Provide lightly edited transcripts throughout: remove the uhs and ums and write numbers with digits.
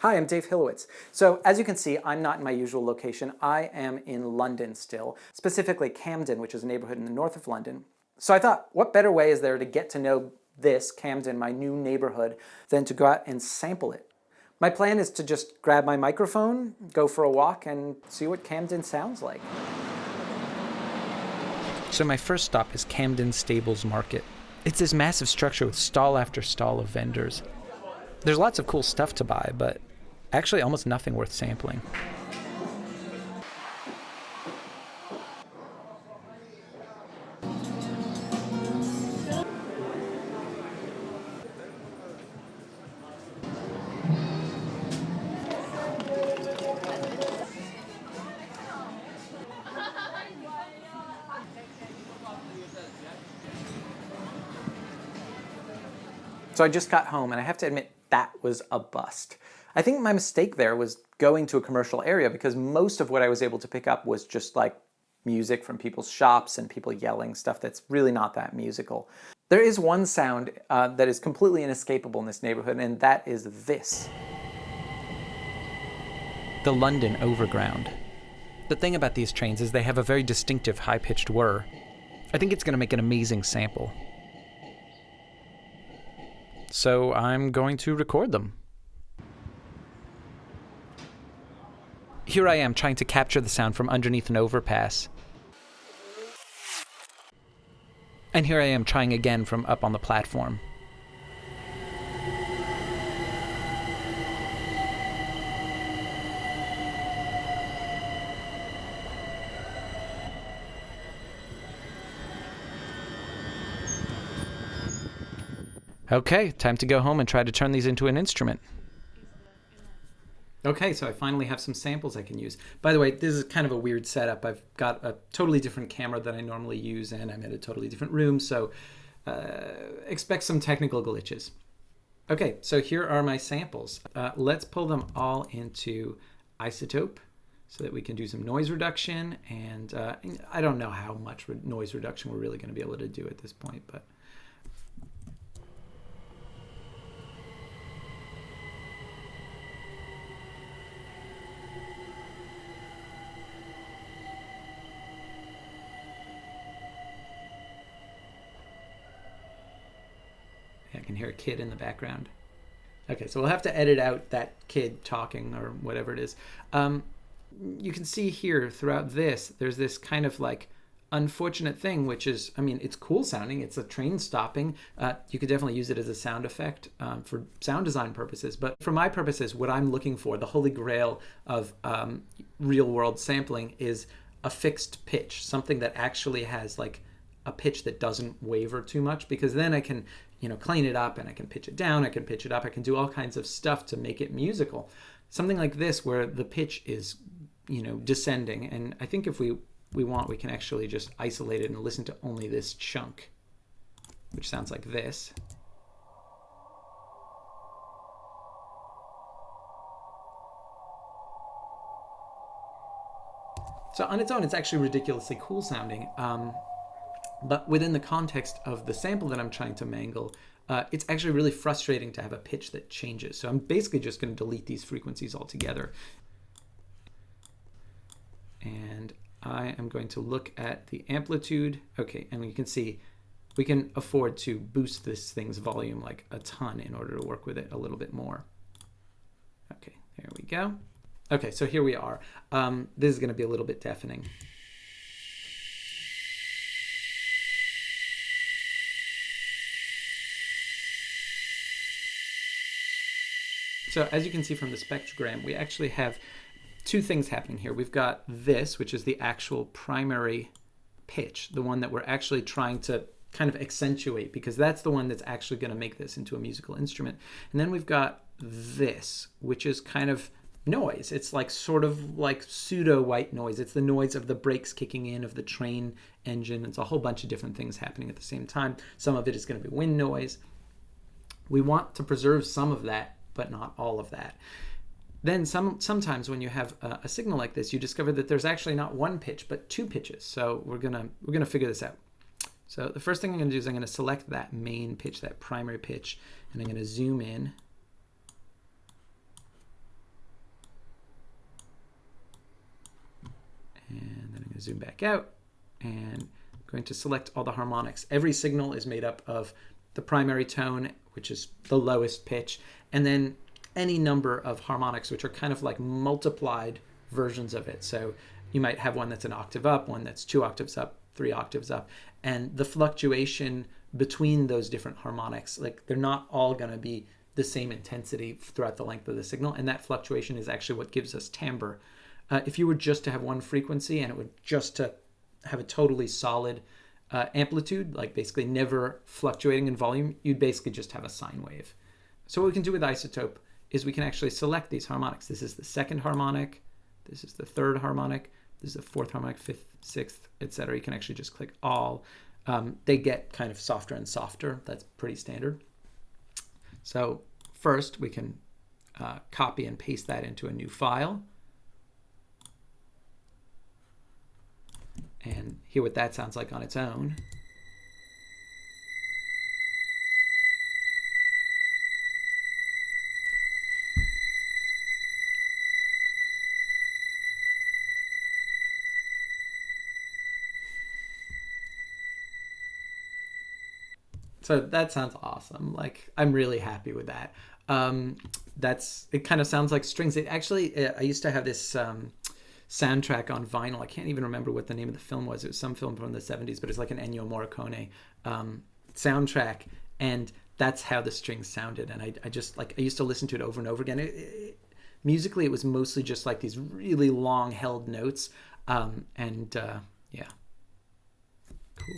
Hi, I'm Dave Hilowitz. So as you can see, I'm not in my usual location. I am in London still, specifically Camden, which is a neighborhood in the north of London. So I thought, what better way is there to get to know this, Camden, my new neighborhood, than to go out and sample it? My plan is to just grab my microphone, go for a walk, and see what Camden sounds like. So my first stop is Camden Stables Market. It's this massive structure with stall after stall of vendors. There's lots of cool stuff to buy, but actually almost nothing worth sampling. So I just got home, and I have to admit that was a bust. I think my mistake there was going to a commercial area, because most of what I was able to pick up was just like music from people's shops and people yelling, stuff that's really not that musical. There is one sound that is completely inescapable in this neighborhood, and that is this. The London Overground. The thing about these trains is they have a very distinctive high-pitched whir. I think it's going to make an amazing sample. So I'm going to record them. Here I am trying to capture the sound from underneath an overpass. And here I am trying again from up on the platform. Okay, time to go home and try to turn these into an instrument. Okay, so I finally have some samples I can use. By the way, this is kind of a weird setup. I've got a totally different camera than I normally use, and I'm in a totally different room, so expect some technical glitches. Okay, so here are my samples. Let's pull them all into iZoTope so that we can do some noise reduction, and I don't know how much noise reduction we're really going to be able to do at this point, but I can hear a kid in the background. Okay, so we'll have to edit out that kid talking or whatever it is. You can see here throughout this, there's this kind of like unfortunate thing, which is, I mean, it's cool sounding. It's a train stopping. You could definitely use it as a sound effect for sound design purposes. But for my purposes, what I'm looking for, the holy grail of real world sampling, is a fixed pitch, something that actually has like a pitch that doesn't waver too much, because then I can, clean it up and I can pitch it down, I can pitch it up, I can do all kinds of stuff to make it musical. Something like this where the pitch is, descending. And I think if we want, we can actually just isolate it and listen to only this chunk, which sounds like this. So on its own, it's actually ridiculously cool sounding. But within the context of the sample that I'm trying to mangle, it's actually really frustrating to have a pitch that changes. So I'm basically just going to delete these frequencies altogether. And I am going to look at the amplitude. Okay, and you can see we can afford to boost this thing's volume like a ton in order to work with it a little bit more. Okay, there we go. Okay, so here we are. This is going to be a little bit deafening. So as you can see from the spectrogram, we actually have two things happening here. We've got this, which is the actual primary pitch, the one that we're actually trying to kind of accentuate, because that's the one that's actually going to make this into a musical instrument. And then we've got this, which is kind of noise. It's like sort of like pseudo white noise. It's the noise of the brakes kicking in, of the train engine. It's a whole bunch of different things happening at the same time. Some of it is going to be wind noise. We want to preserve some of that, but not all of that. Then sometimes when you have a signal like this, you discover that there's actually not one pitch, but two pitches. So we're gonna figure this out. So the first thing I'm gonna do is I'm gonna select that main pitch, that primary pitch, and I'm gonna zoom in. zoom back out, and I'm going to select all the harmonics. Every signal is made up of the primary tone, which is the lowest pitch, and then any number of harmonics, which are kind of like multiplied versions of it. So you might have one that's an octave up, one that's 2 octaves up, 3 octaves up, and the fluctuation between those different harmonics, like they're not all going to be the same intensity throughout the length of the signal, and that fluctuation is actually what gives us timbre. If you were just to have one frequency and it would just to have a totally solid amplitude, like basically never fluctuating in volume, you'd basically just have a sine wave. So what we can do with iZoTope is we can actually select these harmonics. This is the second harmonic, this is the third harmonic, this is the fourth harmonic, fifth, sixth, etc. You can actually just click all. They get kind of softer and softer. That's pretty standard. So first we can copy and paste that into a new file and hear what that sounds like on its own. So that sounds awesome. Like, I'm really happy with that. It kind of sounds like strings. It actually, I used to have this soundtrack on vinyl. I can't even remember what the name of the film was. It was some film from the 70s, but it's like an Ennio Morricone soundtrack. And that's how the strings sounded. And I just, like, I used to listen to it over and over again. Musically, it was mostly just like these really long held notes. Yeah, cool.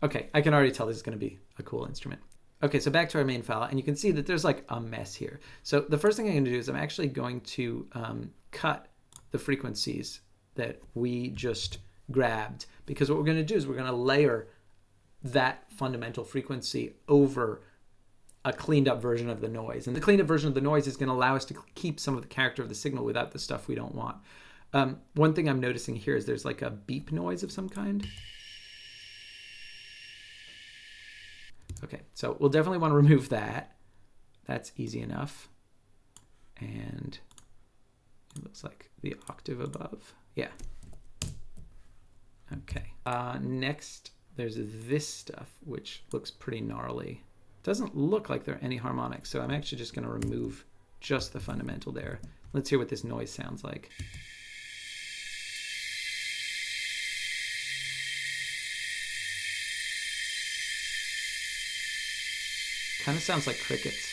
Okay, I can already tell this is going to be a cool instrument. Okay, so back to our main file, and you can see that there's like a mess here. So the first thing I'm going to do is I'm actually going to cut the frequencies that we just grabbed, because what we're going to do is we're going to layer that fundamental frequency over a cleaned up version of the noise. And the cleaned up version of the noise is going to allow us to keep some of the character of the signal without the stuff we don't want. One thing I'm noticing here is there's like a beep noise of some kind. Okay, so we'll definitely want to remove that. That's easy enough. And it looks like the octave above. Yeah. Okay. Next, there's this stuff, which looks pretty gnarly. Doesn't look like there are any harmonics, so I'm actually just going to remove just the fundamental there. Let's hear what this noise sounds like. Kind of sounds like crickets.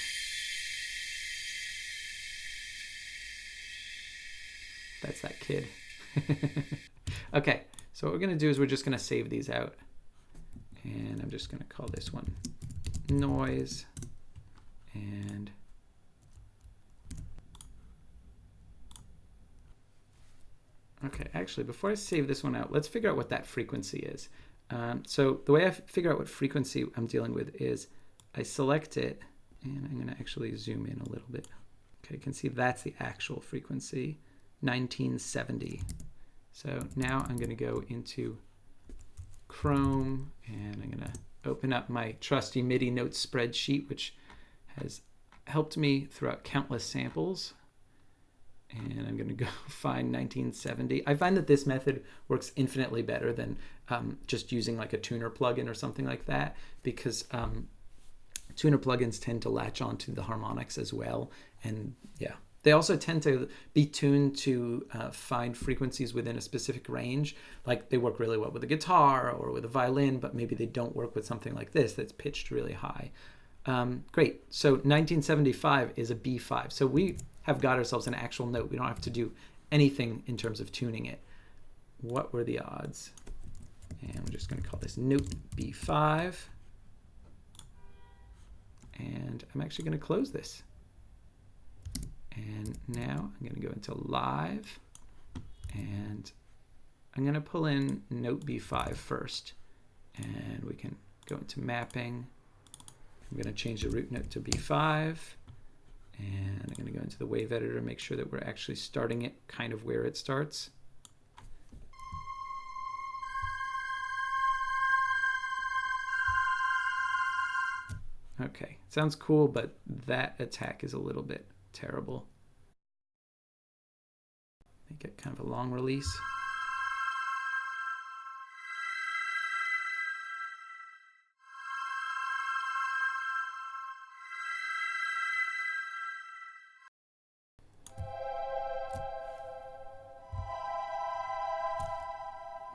That's that kid. Okay, so what we're going to do is we're just going to save these out. And I'm just going to call this one noise. And okay, actually, before I save this one out, let's figure out what that frequency is. So the way I figure out what frequency I'm dealing with is I select it, and I'm going to actually zoom in a little bit. Okay, you can see that's the actual frequency, 1970. So now I'm going to go into Chrome, and I'm going to open up my trusty MIDI notes spreadsheet, which has helped me throughout countless samples. And I'm going to go find 1970. I find that this method works infinitely better than just using like a tuner plugin or something like that, because tuner plugins tend to latch onto the harmonics as well. And yeah, they also tend to be tuned to find frequencies within a specific range. Like they work really well with a guitar or with a violin, but maybe they don't work with something like this that's pitched really high. Great. So 1975 is a B5. So we have got ourselves an actual note. We don't have to do anything in terms of tuning it. What were the odds? And we're just going to call this note B5. And I'm actually going to close this. And now I'm going to go into live. And I'm going to pull in note B5 first. And we can go into mapping. I'm going to change the root note to B5. And I'm going to go into the wave editor, make sure that we're actually starting it kind of where it starts. Okay, sounds cool, but that attack is a little bit terrible. Make it kind of a long release.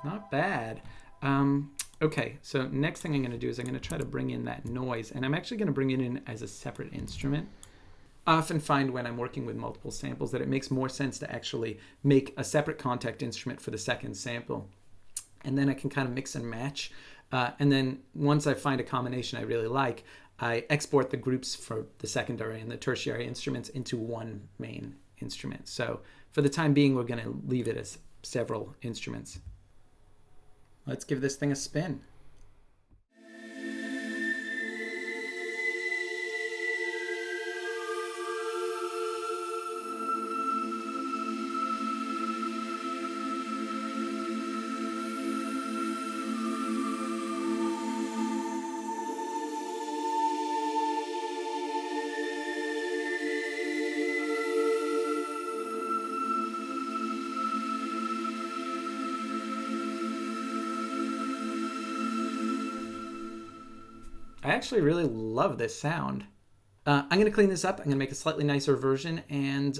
Not bad. Okay, so next thing I'm going to do is I'm going to try to bring in that noise, and I'm actually going to bring it in as a separate instrument. I often find when I'm working with multiple samples that it makes more sense to actually make a separate Kontakt instrument for the second sample, and then I can kind of mix and match. And then once I find a combination I really like, I export the groups for the secondary and the tertiary instruments into one main instrument. So for the time being, we're going to leave it as several instruments. Let's give this thing a spin. I actually really love this sound. I'm going to clean this up. I'm going to make a slightly nicer version, and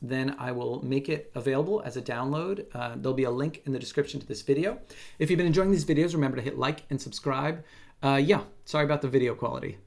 then I will make it available as a download. There'll be a link in the description to this video. If you've been enjoying these videos, remember to hit like and subscribe. Yeah, sorry about the video quality.